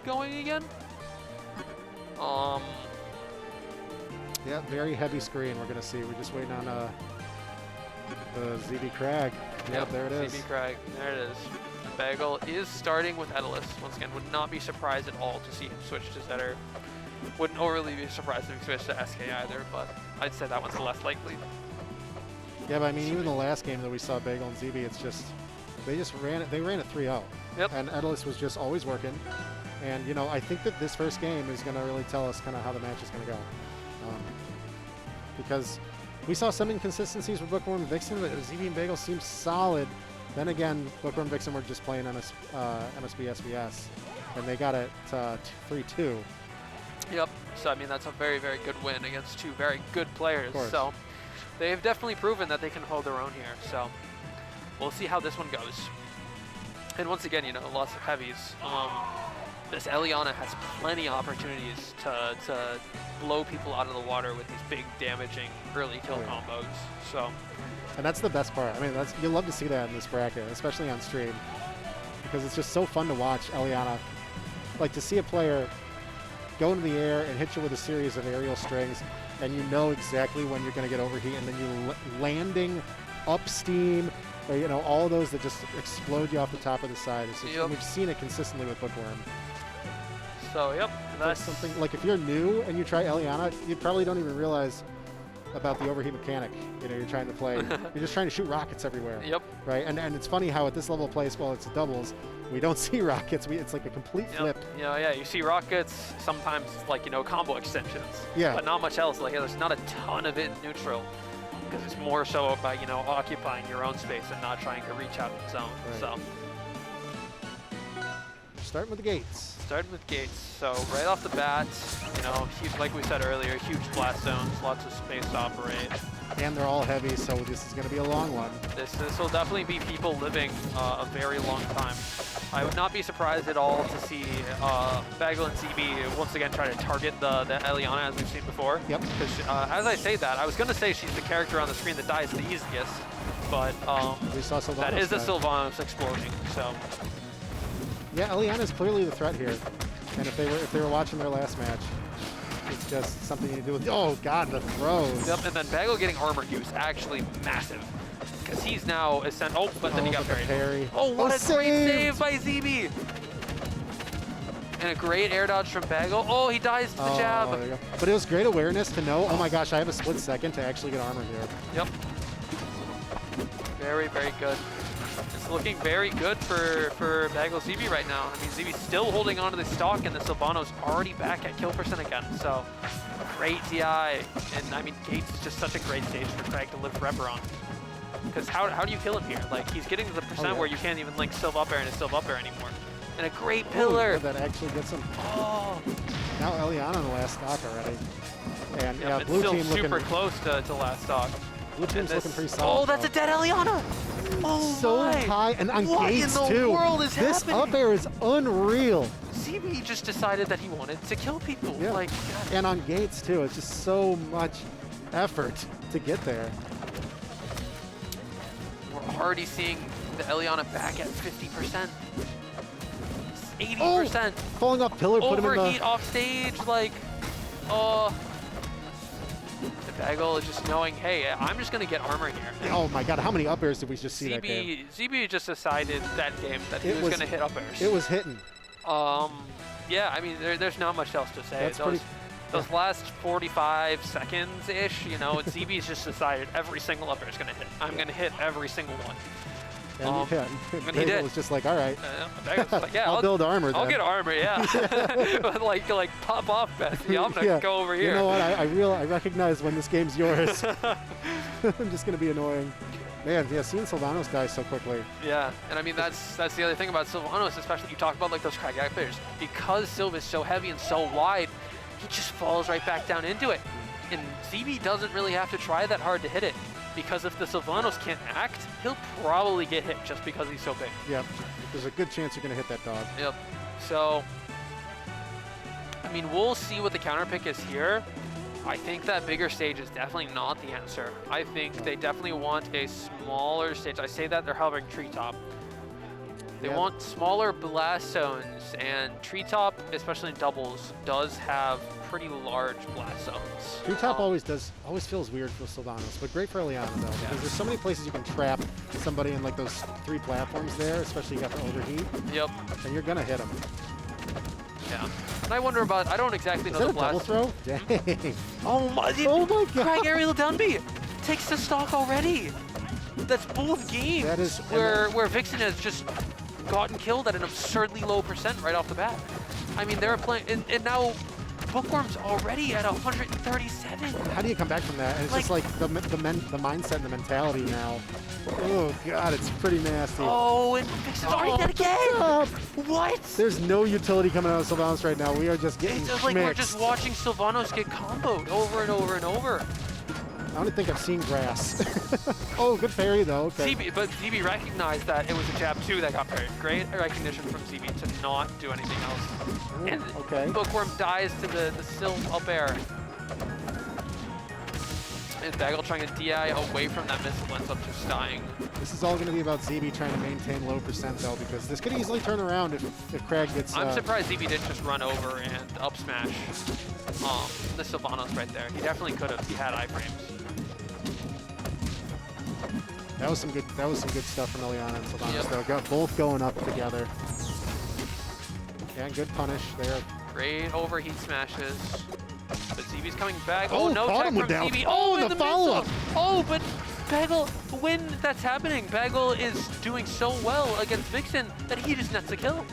going again. Yeah, very heavy screen we're going to see. We're just waiting on the ZeeBee Kragg. Yep, there it is. ZeeBee Kragg, there it is. Bagel is starting with Etalus. Once again, would not be surprised at all to see him switch to Zetter. Wouldn't overly be surprised if he switched to SK either, but I'd say that one's the less likely. Yeah, but I mean, even the last game that we saw Bagel and ZeeBee, it's just, they ran it 3-0. Yep. And Etalus was just always working. And, you know, I think that this first game is going to really tell us kind of how the match is going to go. Because we saw some inconsistencies with Bookworm and Vixen, but ZeeBee and Bagel seemed solid. Then again, Bookworm and Vixen were just playing MSB SBS, and they got it 3-2. Yep, so I mean, that's a very, very good win against two very good players. So they've definitely proven that they can hold their own here. So we'll see how this one goes. And once again, you know, lots of heavies. This Elliana has plenty of opportunities to blow people out of the water with these big damaging early kill combos. So, and that's the best part. I mean, you'll love to see that in this bracket, especially on stream, because it's just so fun to watch Elliana. Like, to see a player go into the air and hit you with a series of aerial strings, and you know exactly when you're going to get overheat, and then you landing up steam, or, you know, all those that just explode you off the top of the side. It's just, we've seen it consistently with Bookworm. So, yep, that's something like if you're new and you try Elliana, you probably don't even realize about the overheat mechanic. You know, you're trying to play. You're just trying to shoot rockets everywhere. Yep. Right, and it's funny how at this level of play, well, it's doubles. We don't see rockets. It's like a complete flip. Yeah, you see rockets. Sometimes it's like, you know, combo extensions. Yeah. But not much else. Like, there's not a ton of it in neutral, because it's more so about, you know, occupying your own space and not trying to reach out of the zone. Right. So. Starting with the gates. Starting with gates. So right off the bat, you know, like we said earlier, huge blast zones, lots of space to operate. And they're all heavy, so this is going to be a long one. This will definitely be people living a very long time. I would not be surprised at all to see Bagel and ZeeBee once again try to target the Elliana as we've seen before. Yep. Because as I say that, I was going to say she's the character on the screen that dies the easiest, but we saw Sylvanos that is a Sylvanos exploding. So. Yeah, Elliana is clearly the threat here, and if they were watching their last match, it's just something you do with. Oh God, the throws. Yep, and then Bagel getting armor use actually massive, because he's now ascend. Oh, but then he got parried. Oh, what a great save by ZeeBee! And a great air dodge from Bagel. Oh, he dies to the jab. There you go. But it was great awareness to know. Oh my gosh, I have a split second to actually get armor here. Yep. Very, very good. It's looking very good for Bagel ZeeBee right now. I mean, ZeeBee's still holding on to the stock, and the Sylvanos already back at kill percent again. So, great DI. And I mean, Gates is just such a great stage for Kragg to live forever on. Because how do you kill him here? Like, he's getting to the percent where you can't even link Sylv up air and a Sylv up air anymore. And a great pillar. That actually gets him. Oh. Now Elliana on the last stock already. And yeah, blue still team super looking close to last stock. Blue team's looking pretty solid. Oh, that's a dead Elliana! Oh, so high, and on gates too. What in the world is this happening? Up air is unreal. ZeeBee just decided that he wanted to kill people. Yeah. Like, and on gates too. It's just so much effort to get there. We're already seeing the Elliana back at 50%. 80%. Falling off pillar, put him in the... Overheat off stage, like, the Bagel is just knowing, hey, I'm just going to get armor here. Oh my God, how many up airs did we just see that game? ZeeBee just decided that game that he was going to hit up airs. It was hitting. Yeah, I mean, there's not much else to say. Those last 45 seconds-ish, you know, ZeeBee's just decided every single up air is going to hit. I'm going to hit every single one. And he did. Was just like, all right. Like, yeah, I'll build armor. I'll get armor, yeah. But like pop off, Bessie. I'm gonna go over here. You know what? I recognize when this game's yours. I'm just gonna be annoying. Man, yeah, seeing Sylvanos die so quickly. Yeah, and I mean that's the other thing about Sylvanos, especially you talk about like those Kragg players. Because Sylv is so heavy and so wide, he just falls right back down into it. And ZeeBee doesn't really have to try that hard to hit it. Because if the Sylvanos can't act, he'll probably get hit just because he's so big. Yep. There's a good chance you're going to hit that dog. Yep. So, I mean, we'll see what the counter pick is here. I think that bigger stage is definitely not the answer. I think they definitely want a smaller stage. I say that they're hovering treetop. They want smaller blast zones, and Treetop, especially in doubles, does have pretty large blast zones. Treetop always feels weird for Sylvanos, but great for Elliana though, because there's so many places you can trap somebody in like those 3 platforms there, especially you got the overheat. Yep. And you're gonna hit them. Yeah. And I wonder about, I don't exactly know the blast. Double throw? Dang. Oh my God. Kragg aerial down B takes the stock already. That's both games that is, where Vixen has just gotten killed at an absurdly low % right off the bat. I mean, they're playing, and now Bookworm's already at 137. How do you come back from that? And it's just like the mindset and the mentality now. Oh God, it's pretty nasty. Oh, and Vixen's already dead again. What? There's no utility coming out of Sylvanos right now. We are just getting It's just like we're just watching Sylvanos get comboed over and over and over. I don't think I've seen grass. Oh, good parry though. Okay. ZeeBee, but ZeeBee recognized that it was a jab 2 that got parried. Great recognition from ZeeBee to not do anything else. Ooh, And okay. Bookworm dies to the Sylv up air. And Bagel trying to DI away from that missile ends up just dying. This is all going to be about ZeeBee trying to maintain low percent though, because this could easily turn around if Kragg gets... I'm surprised ZeeBee didn't just run over and up smash the Sylvanos right there. He definitely could have. He had iframes. That was some good stuff from Elliana and Sylvanos though. Got both going up together. Yeah, good punish there. Great overheat smashes. But ZeeBee's coming back. Oh, no tech from ZeeBee. Oh, in the follow-up. Oh, but Bagel, when that's happening, Bagel is doing so well against Vixen that he just nets a kill.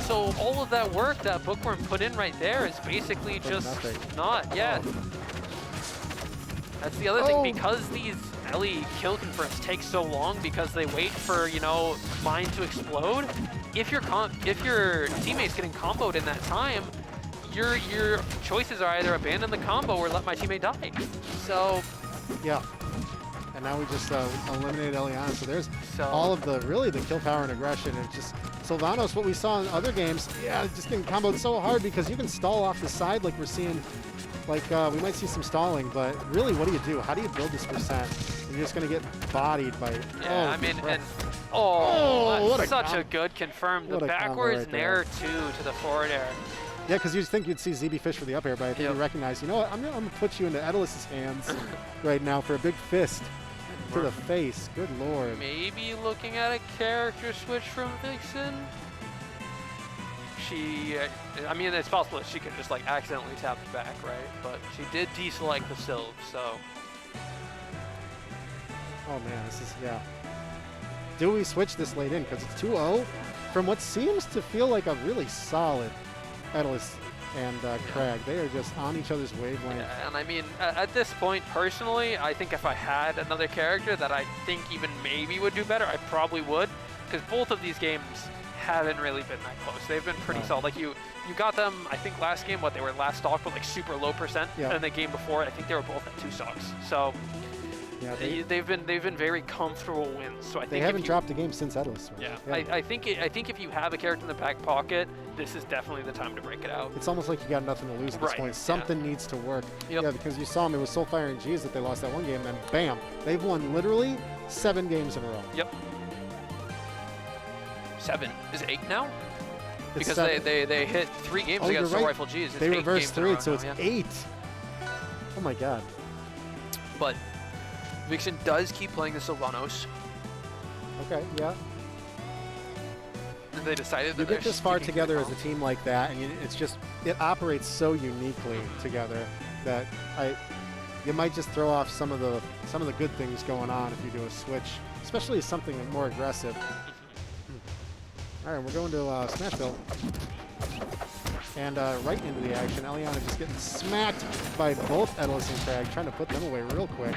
So all of that work that Bookworm put in right there is basically just not yet. That's the other thing, because these Ellie kill confirms take so long because they wait for, you know, mine to explode. If your teammate's getting comboed in that time, your choices are either abandon the combo or let my teammate die. So yeah. And now we just eliminated Elliana. So there's all of the the kill power and aggression. And just Sylvanos, what we saw in other games, just getting comboed so hard because you can stall off the side like we're seeing. Like, we might see some stalling, but really, what do? How do you build this percent? And you're just going to get bodied by... Yeah, I mean, and... that's such a good confirm. The backwards nair 2 to the forward air. Yeah, because you'd think you'd see ZeeBee fish for the up air, but I think you recognize, you know what, I'm going to put you into Etalus' hands right now for a big fist to the face. Good Lord. Maybe looking at a character switch from Vixen? I mean, it's possible that she could just like accidentally tap it back, right? But she did deselect the Sylv, so. Oh man, this is, Do we switch this late in? Because it's 2-0 from what seems to feel like a really solid Etalus and Kragg. They are just on each other's wavelength. Yeah, and I mean, at this point, personally, I think if I had another character that I think even maybe would do better, I probably would. Because both of these games haven't really been that close. They've been pretty solid. Like you got them, I think last game, they were last stock, but like super low percent. And the game before, I think they were both at 2 stocks. So yeah, they've been very comfortable wins. So I think they haven't dropped a game since Etalus. Yeah, I think if you have a character in the back pocket, this is definitely the time to break it out. It's almost like you got nothing to lose at this point. Something needs to work. Yeah, because you saw them, it was Soulfire and G's that they lost that one game, and then bam, they've won literally 7 games in a row. Yep. 7 is 8 now? It's because they hit 3 games against Soul Rifle G's. They reversed 3, so it's 8. Oh my god. But Vixen does keep playing the Sylvanos. Okay, yeah. And they decided that you get this far together as a team like that, and it's just, it operates so uniquely together that you might just throw off some of the good things going on if you do a switch, especially something more aggressive. All right, we're going to Smashville. And right into the action. Elliana just getting smacked by both Etalus and Kragg, trying to put them away real quick.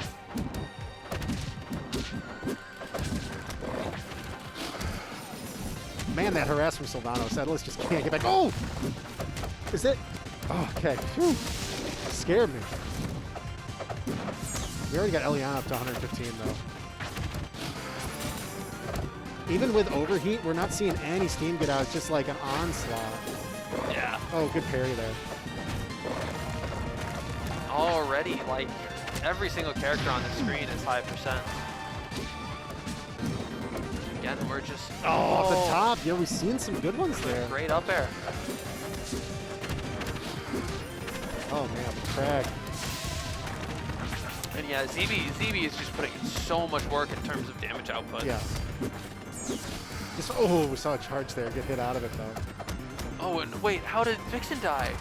Man, that harass from Sylvanos. Etalus just can't get back. Oh! Is it? Oh, okay. Whew. Scared me. We already got Elliana up to 115, though. Even with overheat, we're not seeing any steam get out. It's just like an onslaught. Yeah. Oh, good parry there. Already, like, every single character on the screen is high percent. again, we're just... off the top. Yeah, we've seen some good ones there. Great up air. Oh, man, Kragg. And yeah, ZeeBee is just putting in so much work in terms of damage output. Yeah. Just, we saw a charge there. Get hit out of it, though. Oh, and wait, how did Vixen die?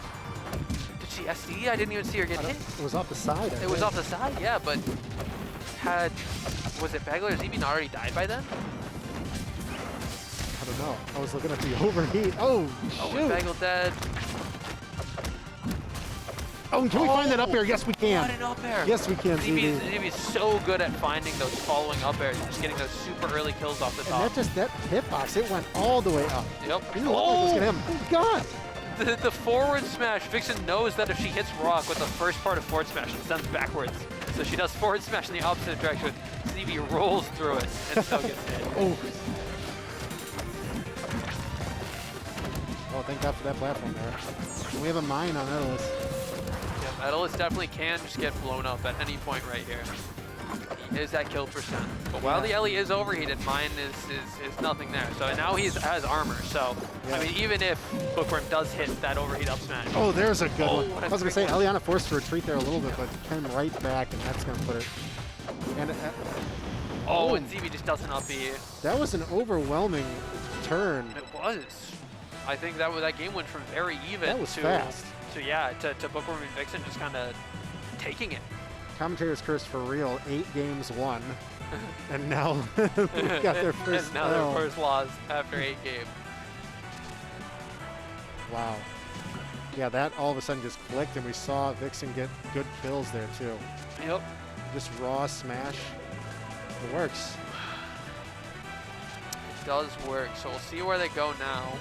Did she SD? I didn't even see her get hit. It was off the side, It was off the side, yeah, but was it Bagel or ZeeBee not already died by then? I don't know. I was looking at the overheat. Oh, shoot. Oh, Bagel dead. Oh, can we find that up air? Yes, we can. What an up air. Yes, we can, ZeeBee. ZeeBee is so good at finding those following up airs and just getting those super early kills off the top. And that hitbox, it went all the way up. Yep. It didn't look like it was gonna happen. Oh, God. The forward smash, Vixen knows that if she hits rock with the first part of forward smash, it sends backwards. So she does forward smash in the opposite direction. ZeeBee rolls through it and still gets hit. Oh, thank God for that platform there. We have a mine on Etalus. Yeah, Etalus definitely can just get blown up at any point right here. He is at kill percent. But while the Ellie is overheated, mine is nothing there. So now he has armor. So, I mean, even if Bookworm does hit that overheat up smash. Oh, there's a good one. I was going to say, one. Elliana forced to retreat there a little bit, but came right back, and that's going to put it. And and ZeeBee just doesn't up B. That was an overwhelming turn. It was. I think that game went from very even that was to fast. To Bookworm and Vixen just kind of taking it. Commentators cursed for real. 8 games won, and now we got their first. And now their first loss after 8 games. Wow. Yeah, that all of a sudden just clicked, and we saw Vixen get good kills there too. Yep. Just raw smash. It works. It does work. So we'll see where they go now.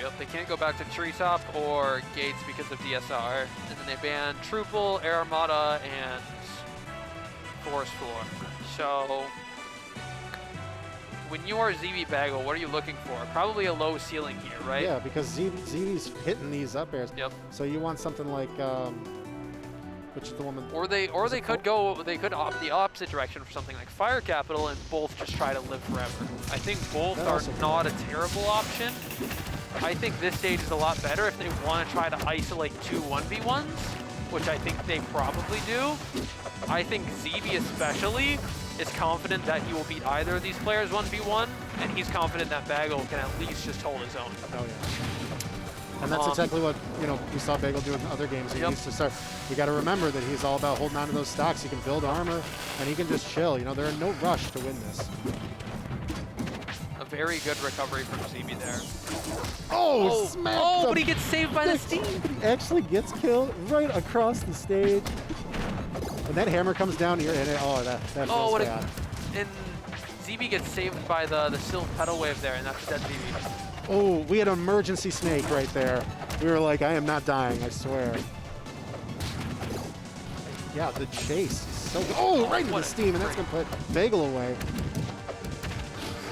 Yep, they can't go back to Treetop or Gates because of DSR. And then they ban Truple, Air Armada, and Forest Floor. So, when you are ZeeBee Bagel, what are you looking for? Probably a low ceiling here, right? Yeah, because ZeeBee's hitting these up airs. Yep. So you want something like, which is the woman? Or they could opt the opposite direction for something like Fire Capital and both just try to live forever. I think both are not a terrible option. I think this stage is a lot better if they want to try to isolate 2 1v1s, which I think they probably do. I think ZeeBee especially is confident that he will beat either of these players 1v1, and he's confident that Bagel can at least just hold his own. Oh yeah. And that's exactly what we saw Bagel do in other games. He needs to start. You got to remember that he's all about holding on to those stocks. He can build armor, and he can just chill. They're in no rush to win this. A very good recovery from ZeeBee there. Oh, smack! Oh, but he gets saved by the steam. He actually gets killed right across the stage. When that hammer comes down here, and that feels bad. And ZeeBee gets saved by the Sylv pedal wave there, and that's dead ZeeBee. Oh, we had an emergency snake right there. We were like, I am not dying, I swear. Yeah, the chase is so good. Oh, right into the steam, and that's going to put Bagel away.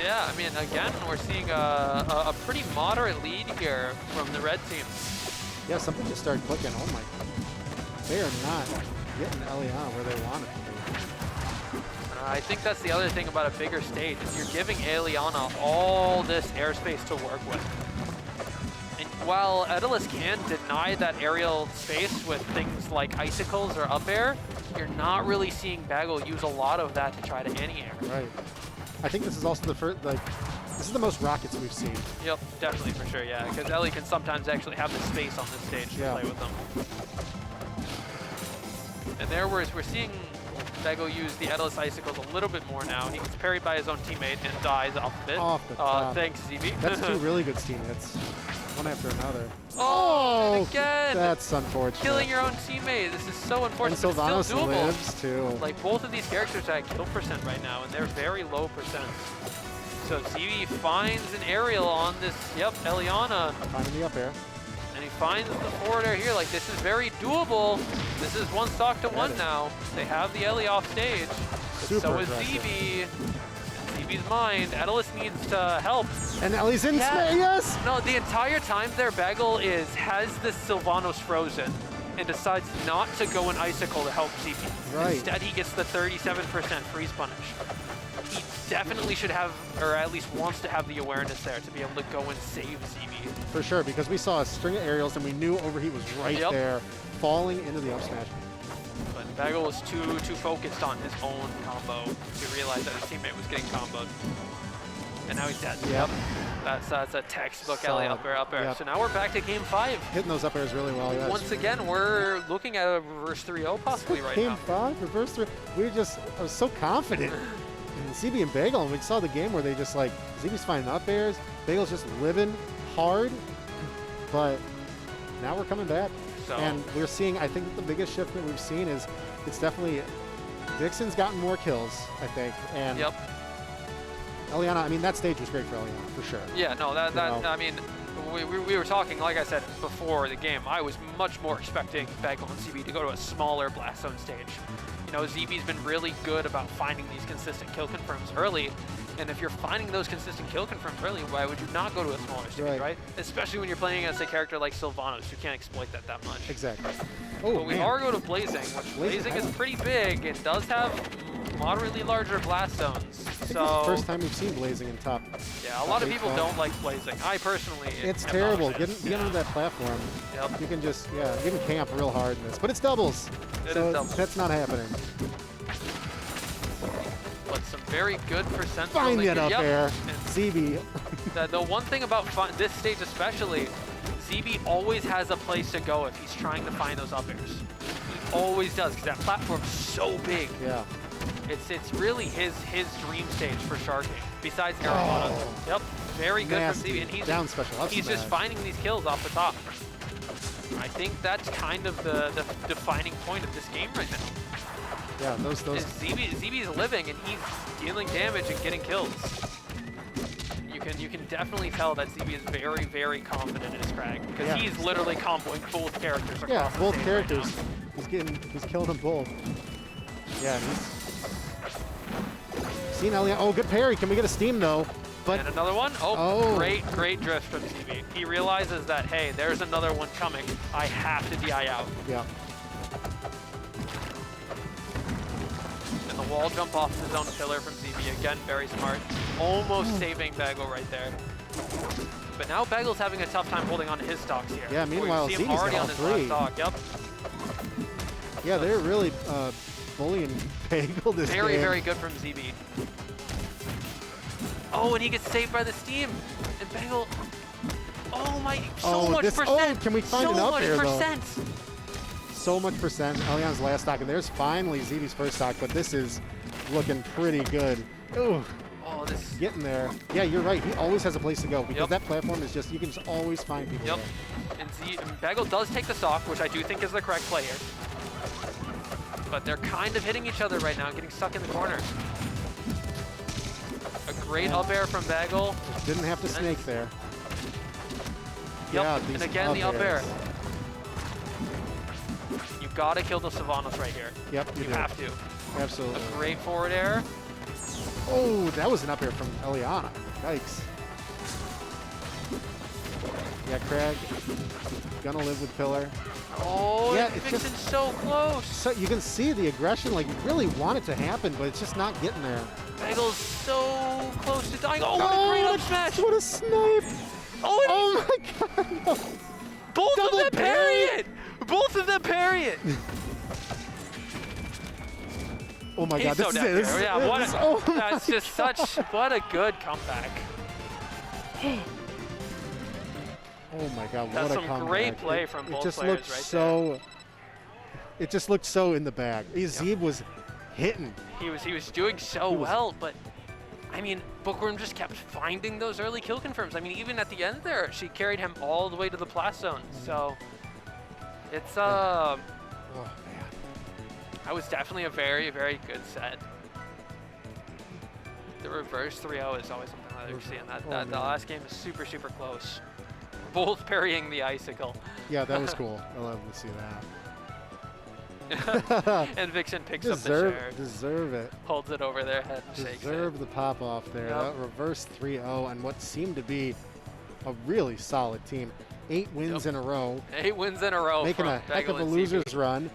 Yeah, I mean, again, we're seeing a pretty moderate lead here from the red team. Yeah, something just started clicking. Oh my. They are not getting Elliana where they want it to be. I think that's the other thing about a bigger stage, is you're giving Elliana all this airspace to work with. And while Etalus can deny that aerial space with things like icicles or up air, you're not really seeing Bagel use a lot of that to try to anti-air. Right. I think this is also the first, this is the most rockets we've seen. Yep, definitely for sure, yeah. Because Ellie can sometimes actually have the space on this stage to play with them. And there we're seeing Bagel use the Etalus icicles a little bit more now. He gets parried by his own teammate and dies off of it. Off the top. Thanks, ZeeBee. That's 2 really good team hits. One after another. Oh, again! That's unfortunate. Killing your own teammate. This is so unfortunate. And Sylvanos still doable. Lives too. Like, both of these characters are at kill percent right now, and they're very low percent. So ZeeBee finds an aerial on this, Elliana. Finding the up air. And he finds the forward air here. Like, this is very doable. This is 1 stock to 1 now. They have the Ellie off stage. So is ZeeBee. ZeeBee's mind. Etalus needs to help. And Ellie's in yes! No, the entire time there, Bagel has this Sylvanos frozen. and decides not to go an Icicle to help ZeeBee. Right. Instead, he gets the 37% freeze punish. He definitely should have, or at least wants to have the awareness there to be able to go and save ZeeBee. For sure, because we saw a string of aerials and we knew Overheat was right there, falling into the up smash. But Bagel was too focused on his own combo to realize that his teammate was getting comboed. And now he's dead. Yep. That's a textbook Ellie up air. Yep. So now we're back to game 5. Hitting those up airs really well. Once again, we're looking at a reverse 3-0 possibly right now. Game 5, reverse 3. I was so confident in ZeeBee and Bagel, and we saw the game where they just like, ZeeBee's finding up airs, Bagel's just living hard, but now we're coming back. So. And we're seeing, I think the biggest shift that we've seen is it's definitely, Vixen's gotten more kills, I think, and yep. Elliana, I mean, that stage was great for Elliana, for sure. Yeah, no, I mean, we were talking, like I said, before the game, I was much more expecting Bagel and ZeeBee to go to a smaller Blast Zone stage. You know, ZeeBee's been really good about finding these consistent kill confirms early, and if you're finding those consistent kill confirms early, why would you not go to a smaller stage, right? Especially when you're playing against a character like Sylvanos, you can't exploit that much. Exactly. Oh, but we are going to Blazing, which Blazing is pretty big. It does have moderately larger blast zones. So first time we've seen Blazing in top. Yeah, a lot of people don't like Blazing. I personally, it's terrible. Get into that platform. Yep. You can just, you can camp real hard in this, but it's doubles. So that's not happening. But some very good percent. Find it up there, ZeeBee. The one thing about this stage especially, ZeeBee always has a place to go if he's trying to find those up airs. He always does, because that platform's so big. Yeah. It's really his dream stage for sharking. Besides Arizona. Yep. Very good from ZeeBee, and he's just finding these kills off the top. I think that's kind of the defining point of this game right now. Yeah, those. ZeeBee's living and he's dealing damage and getting kills. You can definitely tell that ZeeBee is very, very confident in his Kragg because he's literally comboing both characters across both characters. Right, he's killing them both. Yeah, he's seen Elliana. Oh, good parry. Can we get a steam though? But and another one. Oh, great drift from ZeeBee. He realizes that, hey, there's another one coming. I have to DI out. Yeah. And the wall jump off the zone pillar from ZeeBee. Again, very smart. Almost saving Bagel right there. But now Bagel's having a tough time holding on to his stocks here. Yeah, meanwhile, ZeeBee's already on his last stock. Yep. Yeah, they're really bullying Bagel this game. Very good from ZeeBee. Oh, and he gets saved by the steam. And Bagel, oh my, so much percent. Oh, can we find it up there, though? So much percent. Elliana's last stock, and there's finally ZeeBee's first stock, but this is looking pretty good. Ooh. Oh, this. Getting there. Yeah, you're right. He always has a place to go because that platform is just, you can just always find people there. And Bagel does take the stock, which I do think is the correct play here. But they're kind of hitting each other right now, getting stuck in the corner. A great up air from Bagel. Didn't have to snake there. Yep, and again the up air. You gotta kill the Sylvanos right here. Yep, you do. have to. Absolutely. A great forward air. Oh, that was an up air from Elliana. Yikes. Yeah, Kragg, gonna live with pillar. Oh, yeah, it's just so close. So you can see the aggression, like you really want it to happen, but it's just not getting there. Bagel's so close to dying. Oh, what a great up smash! What a snipe! Oh my god! No. Both of them parry it! Both of them parry it! Oh my god, this is it. Yeah, that's just what a good comeback. Oh my god, that's what a comeback. That's some great play from both players right there. It just looked so in the bag. ZeeBee was hitting. He was doing so well, but I mean, Bookworm just kept finding those early kill confirms. I mean, even at the end there, she carried him all the way to the blast zone. So it's oh man. That was definitely a very, very good set. The reverse 3-0 is always something that we're seeing. The last game is super, super close. Both parrying the icicle. Yeah, that was cool. I love to see that. And Vixen picks up the chair. Deserve it. Holds it over their head and shakes it. Deserve the pop off there. That reverse 3-0 and what seemed to be a really solid team. 8 wins in a row. 8 wins in a row. Making a heck of a loser's run.